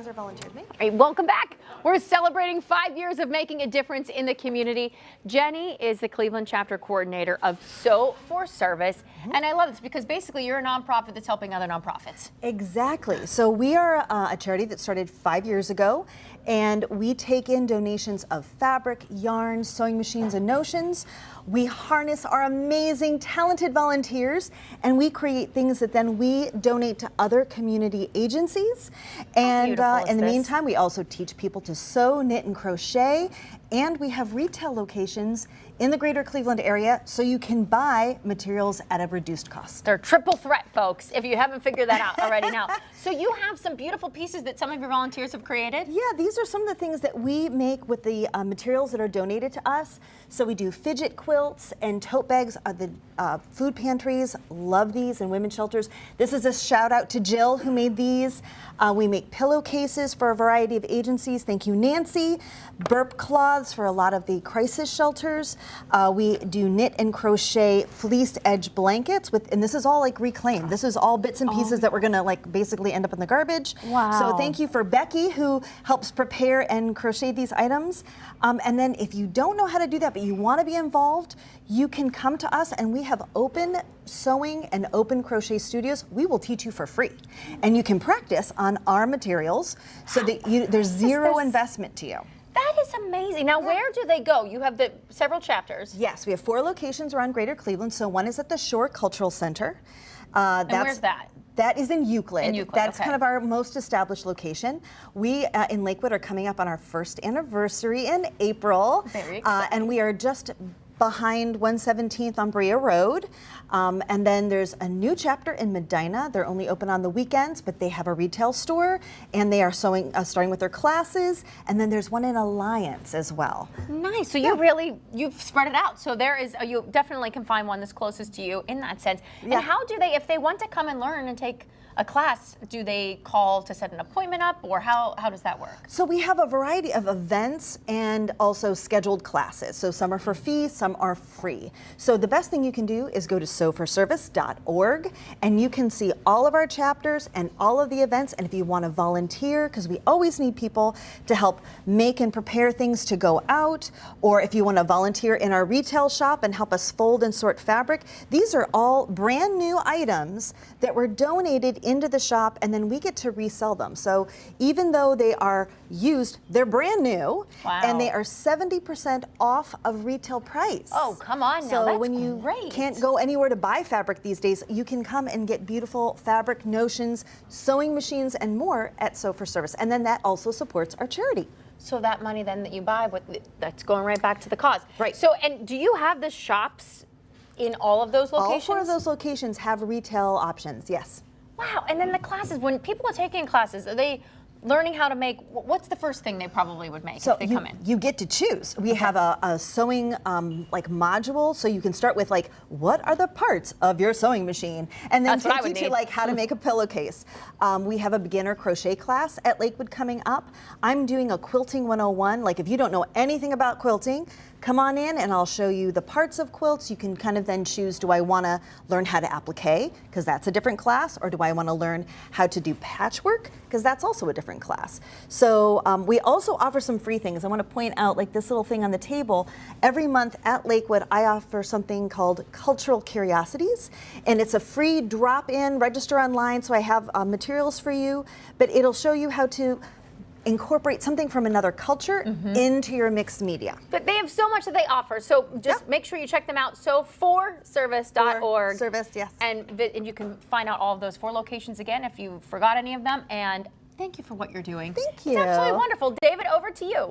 things our volunteers make. Hey, welcome back. We're celebrating 5 years of making a difference in the community. Jenny is the Cleveland chapter coordinator of Sew4Service. And I love this because basically you're a nonprofit that's helping other nonprofits. Exactly. So we are a charity that started 5 years ago, and we take in donations of fabric, yarn, sewing machines, and notions. We harness our amazing, talented volunteers, and we create things that then we donate to other community agencies. And in the meantime, we also teach people to sew, knit, and crochet. And we have retail locations in the greater Cleveland area, so you can buy materials at a reduced cost. They're triple threat, folks, if you haven't figured that out already now. So you have some beautiful pieces that some of your volunteers have created? Yeah, these are some of the things that we make with the materials that are donated to us. So we do fidget quilts and tote bags. The food pantries love these, and women's shelters. This is a shout out to Jill who made these. We make pillowcases for a variety of agencies. Thank you, Nancy. Burp cloths for a lot of the crisis shelters. We do knit and crochet fleeced edge blankets and this is all like reclaimed. This is all bits and pieces that we're gonna like basically end up in the garbage. Wow. So thank you for Becky who helps prepare and crochet these items. And then if you don't know how to do that but you want to be involved, you can come to us, and we have open sewing and open crochet studios. We will teach you for free, and you can practice on our materials so that there's zero investment to you. That is amazing. Now, where do they go? You have the several chapters. Yes, we have 4 locations around Greater Cleveland. So one is at the Shore Cultural Center. And where's that? That is in Euclid. That's okay. kind of our most established location. We in Lakewood are coming up on our 1st anniversary in April. Very exciting. And we are just behind 117th on Brea Road. And then there's a new chapter in Medina. They're only open on the weekends, but they have a retail store, and they are starting with their classes. And then there's one in Alliance as well. Nice. So you've spread it out. So you definitely can find one that's closest to you in that sense. Yeah. And how do they, if they want to come and learn and take a class, do they call to set an appointment up, or how does that work? So we have a variety of events and also scheduled classes. So some are for fees, some are free. So the best thing you can do is go to sew4service.org, and you can see all of our chapters and all of the events. And if you want to volunteer, because we always need people to help make and prepare things to go out, or if you want to volunteer in our retail shop and help us fold and sort fabric, these are all brand new items that were donated into the shop, and then we get to resell them. So even though they are used, they're brand new. Wow. And they are 70% off of retail price. Oh, come on now. So that's when you great. can't go anywhere to buy fabric these days, you can come and get beautiful fabric, notions, sewing machines, and more at Sew4Service. And then that also supports our charity. So that money then that you buy, that's going right back to the cause. Right. So, and do you have the shops in all of those locations? All 4 of those locations have retail options, yes. Wow, and then the classes, when people are taking classes, are they learning how to make, what's the first thing they probably would make if they come in? You get to choose. We have a sewing like module, so you can start with like, what are the parts of your sewing machine? And then take you to like how to make a pillowcase. We have a beginner crochet class at Lakewood coming up. I'm doing a quilting 101. Like if you don't know anything about quilting, come on in and I'll show you the parts of quilts. You can kind of then choose, do I want to learn how to applique, because that's a different class, or do I want to learn how to do patchwork, because that's also a different class. So we also offer some free things. I want to point out like this little thing on the table. Every month at Lakewood, I offer something called Cultural Curiosities, and it's a free drop-in, register online, so I have materials for you, but it'll show you how to incorporate something from another culture into your mixed media. But they have so much that they offer, so just make sure you check them out. Sew4Service.org. Service, yes. And you can find out all of those 4 locations again if you forgot any of them. And thank you for what you're doing. Thank you. It's absolutely wonderful. David, over to you.